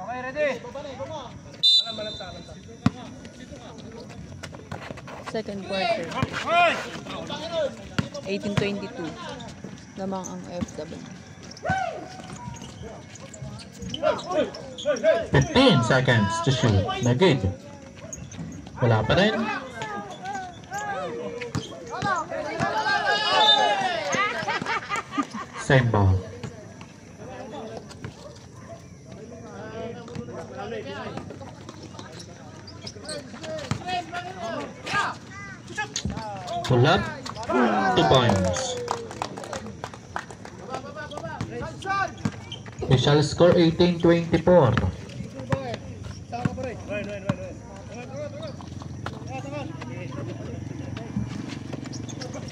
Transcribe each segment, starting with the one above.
Okay, ready? Second quarter. 18:22. Lamang ang FW. 15 seconds to shoot. Nagid. Wala pa rin. Same ball. Pull up. 2 points. Official score 18-24.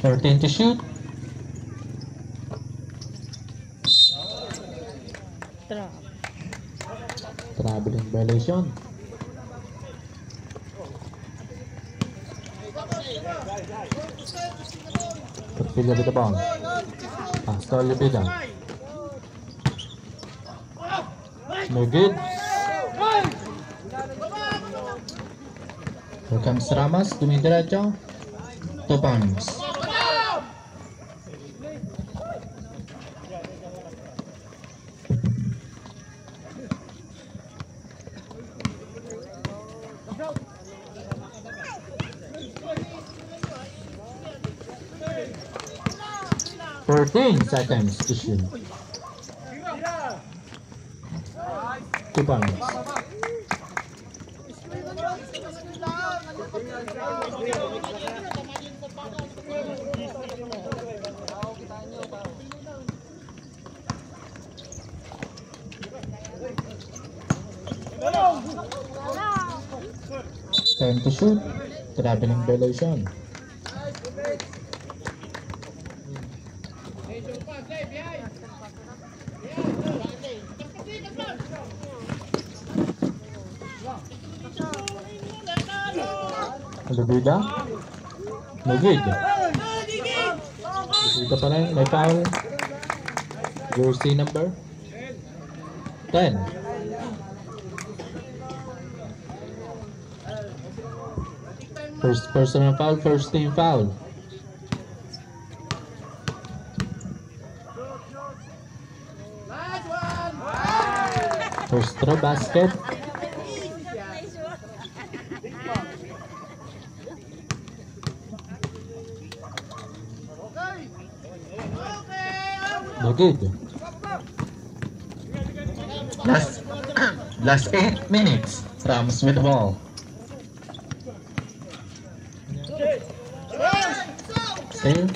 14 to shoot. Trap. Traveling violation. Pila with the ball. Pascal Libida. No good. Here comes Ramos. Dumidiretso. 2 points. Seconds to shoot. 2 points. Time to shoot. Traveling violation. Lubida. Lubid. Lubida pa rin. May foul. Jersey number 10. First personal foul. First team foul. First throw basket. No good. Last 8 minutes. Rams with the ball. Still,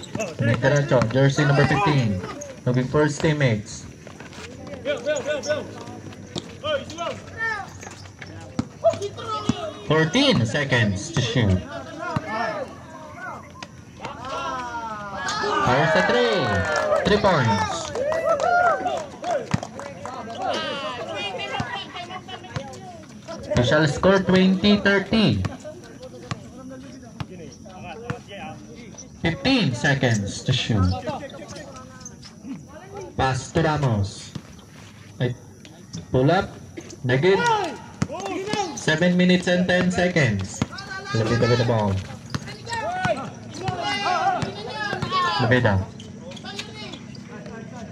Diretso, jersey number 15. Looking for his teammates. 14 seconds to shoot. Fire sa 3 points. Official score 20-30. 15 seconds to shoot. Pass to Ramos. Pull up. Nagid. 7 minutes and 10 seconds. Labida with the ball. Labida.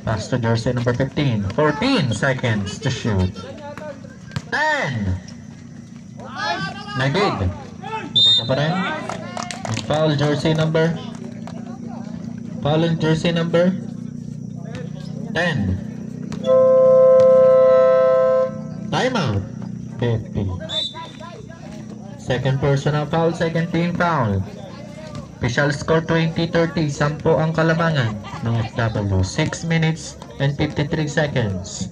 Pass to jersey number 15. 14 seconds to shoot. 10. Nagid. Labida pa rin. Foul jersey number. Foul in jersey number 10. Timeout. 50. Second personal foul, second team foul. Official score 20-30. 10 ang kalamangan ng FW. 6 minutes and 53 seconds.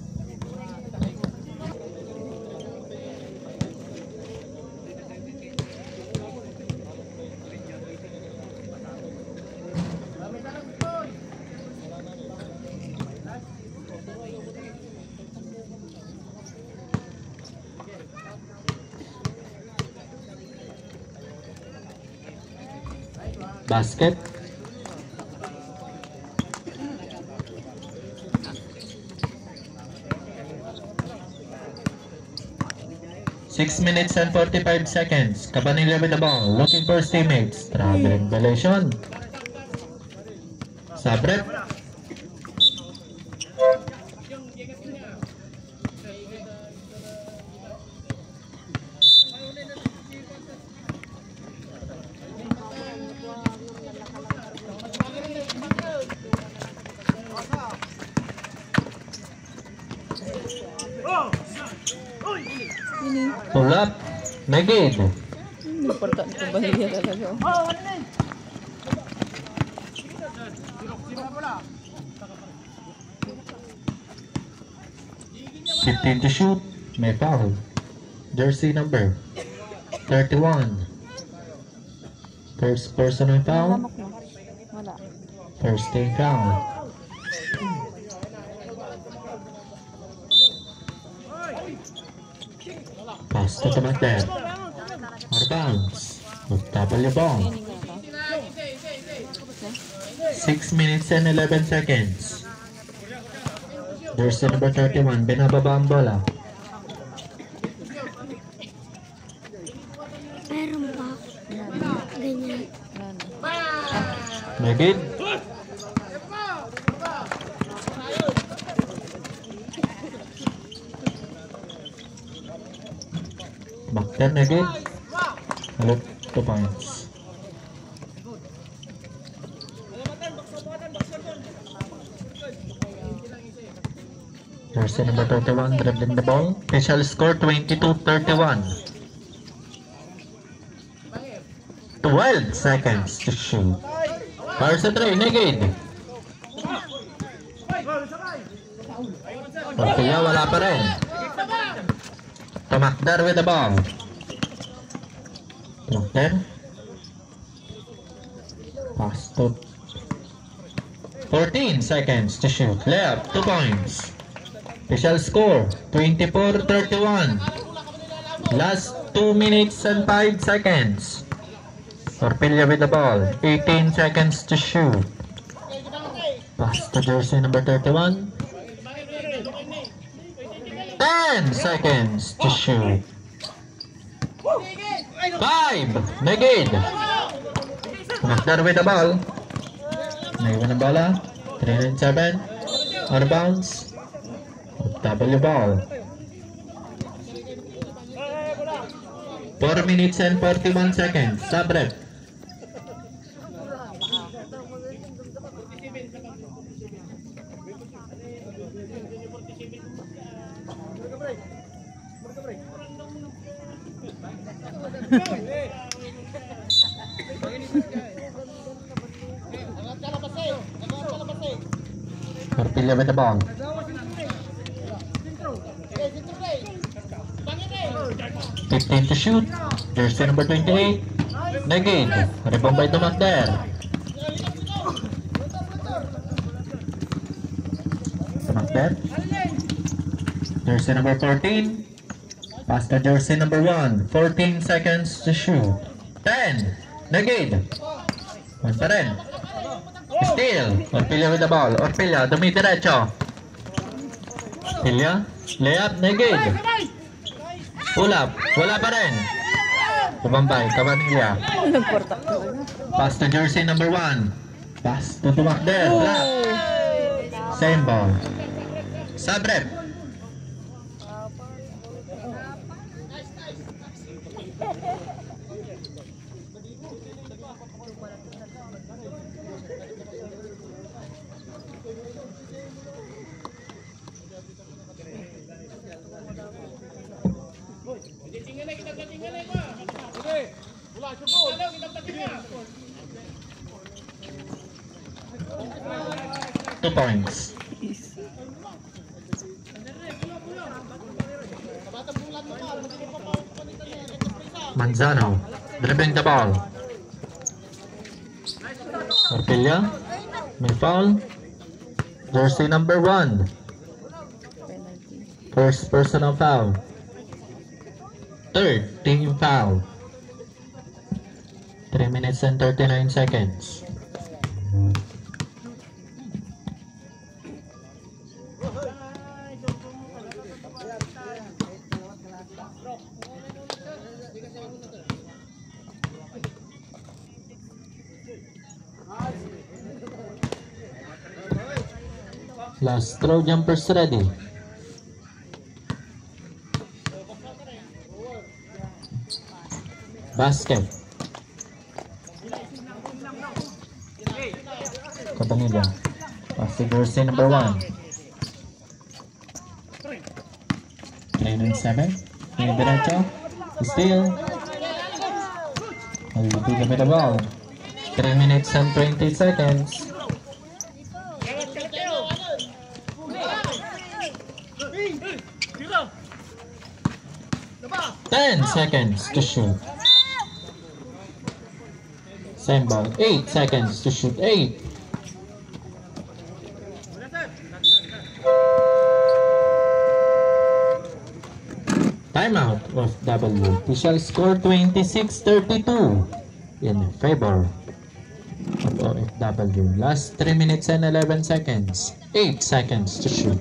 Basket. 6 minutes and 45 seconds. Cabanilla with the ball. Looking for his teammates. Traveling violation. Sabrep. Ini. Pull up. Negate. Importante yung bahaya talaga. Oh, ano na? 15 to shoot. May foul. Jersey number 31. First personal foul. Lamok na. Wala. First team foul. Pass to the back there. Out of bounds. With W ball. 6 minutes and 11 seconds. Jersey number 31. Binababa ang bola. Meron ba? Ganyan. Megid. Bakter Megid. Hello, 2 points. Jersey number 31 dribbling the ball. Official score 22-31. 12 seconds to shoot. Para sa 3, Negid. Portilla wala pa rin. Tumakdar with the ball. Tumakdar. Pass to 14 seconds to shoot. Layup, 2 points. Official score 24-31. Last 2 minutes and 5 seconds. Portilla with the ball. 18 seconds to shoot. Pass to jersey number 31. 10 seconds to shoot. 5. Negate. Tumakdar with the ball. Naiwan ang bola. 3-7. Out of bounds. W ball. 4 minutes and 41 seconds. Sabrep. Portilla with the ball. 15 to shoot. Jersey number 28. Negate. Rebound by Tumakdar. Tumakdar. Jersey number 14. Pass to jersey number 1. 14 seconds to shoot. 10. Negate. 1 pa rin. Steal. Orpilla with the ball. Orpilla, dumidiretso. Orpilla. Layup. Negate. Pull up. Wala pa rin. Tumambay. Cabanilla. Nagporta talaga. Pass to jersey number 1. Pass to Tumakdar. Same ball. Sabrep. Two points. Manzano dribbling the ball. Orpilla. May foul. Jersey number 1. Penalty. First personal foul. Third team foul. 3 minutes and 39 seconds. Last throw jumpers ready. Basket. Cabanilla. Pass to jersey number 1. 397. May diretso. Steal. I'll be the ball. 3 minutes and 20 seconds. 10 seconds to shoot. Same ball. 8 seconds to shoot. 8. Timeout of W. Official score 26-32 in favor of OFW. Last 3 minutes and 11 seconds. 8 seconds to shoot.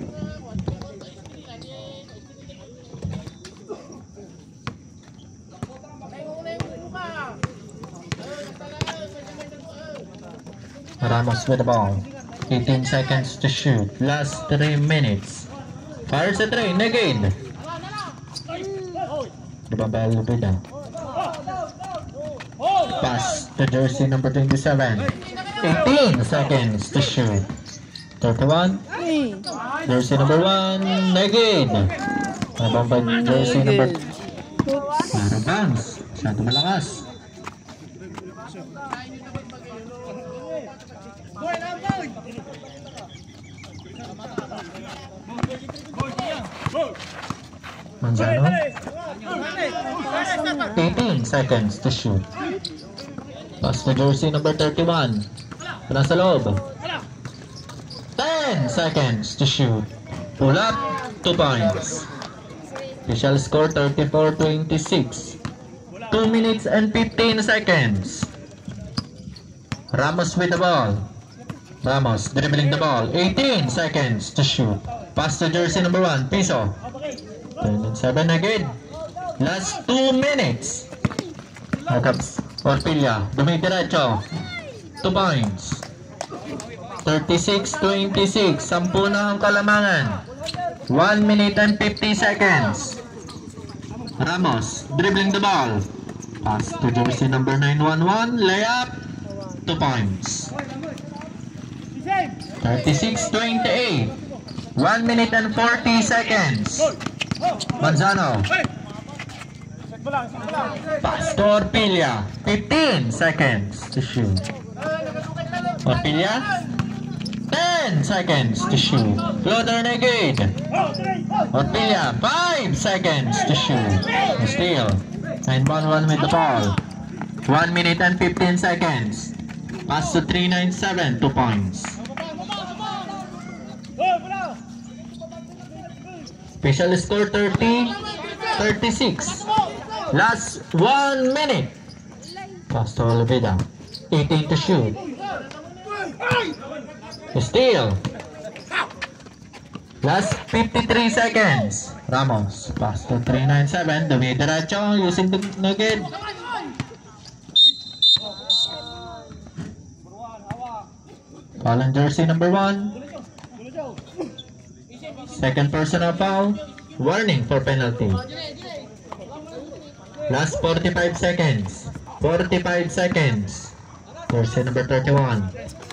Ramos with the ball. 18 seconds to shoot. Last 3 minutes. Fires a 3. Negate. Babel Lubida. Pass to jersey number 27. 18 seconds to shoot. 31. Jersey number 1. Negate. Nabamba jersey number 2. Para bounce. Masyado malakas. Manzano. 18 seconds to shoot. Pass to jersey number 31. Nasa loob. 10 seconds to shoot. Pull up. 2 points. Official score 34-26. 2 minutes and 15 seconds. Ramos with the ball. Ramos dribbling the ball. 18 seconds to shoot. Pass to jersey number 1. Piso. 7 again. Last 2 minutes. Nakaps. Orpilla. Dumidiretso. 2 points. 36-26. 10 na ang kalamangan. 1 minute and 50 seconds. Ramos dribbling the ball. Pass to jersey number 911. Layup. 2 points. 36-28. 1 minute and 40 seconds. Manzano. Pass to Orpilla. 15 seconds to shoot. Orpilla. 10 seconds to shoot. Floater negate. Orpilla. 5 seconds to shoot. Steal. 9-1-1 with the ball. 1 minute and 15 seconds. Pass to 397. 2 points. Official score 30-36. Last 1 minute. Pass to Oliveda. 18 to shoot. Steal. Last 53 seconds. Ramos. Pass to 397. Dumidiretso using the nugget. Foul on jersey number 1. Second personal foul. Warning for penalty. Last 45 seconds. 45 seconds. Jersey number 31.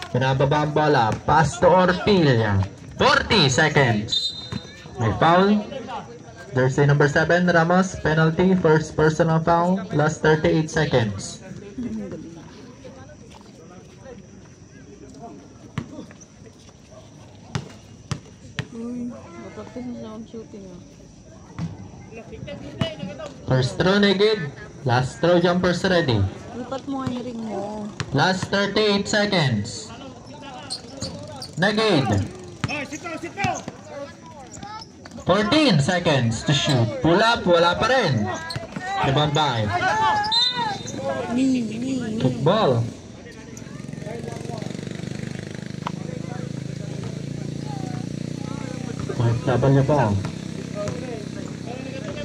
Pinababa ang bola. Pass to Orpilla. 40 seconds. May foul. Jersey number 7. Ramos. Penalty. First personal foul. Last 38 seconds. First throw negate. Last throw jumpers ready. Lipat mo ang ring mo. Last 38 seconds. Negate. 14 seconds to shoot. Pull up. Wala pa rin. Nabambay. Football. OFW ball.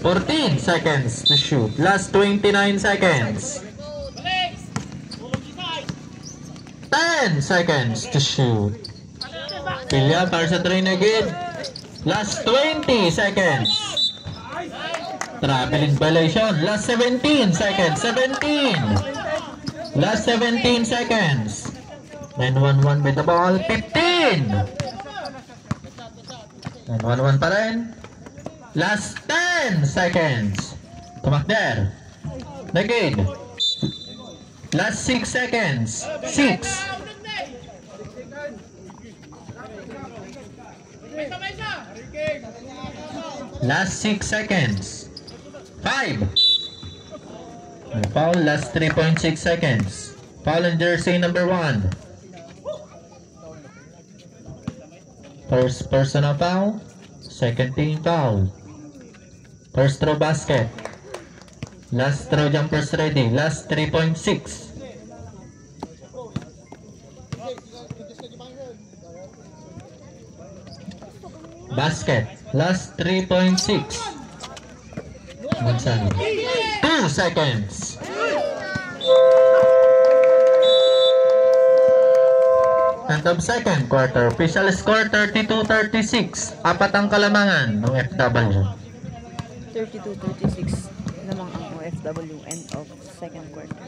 14 seconds to shoot. Last 29 seconds. 10 seconds to shoot. Pilya para sa Trinigid. Last 20 seconds. Traveling violation. Last 17 seconds. 17. Last 17 seconds. 9-1-1 with the ball. 15. 9-1-1 pa rin. Last 10 seconds. Tumakder. Negid. Last 6 seconds. 6. Last 6 seconds. 5. Foul. Last 3.6 seconds. Foul on jersey number 1. First personal foul. Second team foul. First throw basket. Last throw jumpers ready. Last 3.6. Basket. Last 3.6. 2 seconds. End of second quarter. Official score 32-36. Apat ang kalamangan ng FW. 32-36 namang ang OFW end of second quarter.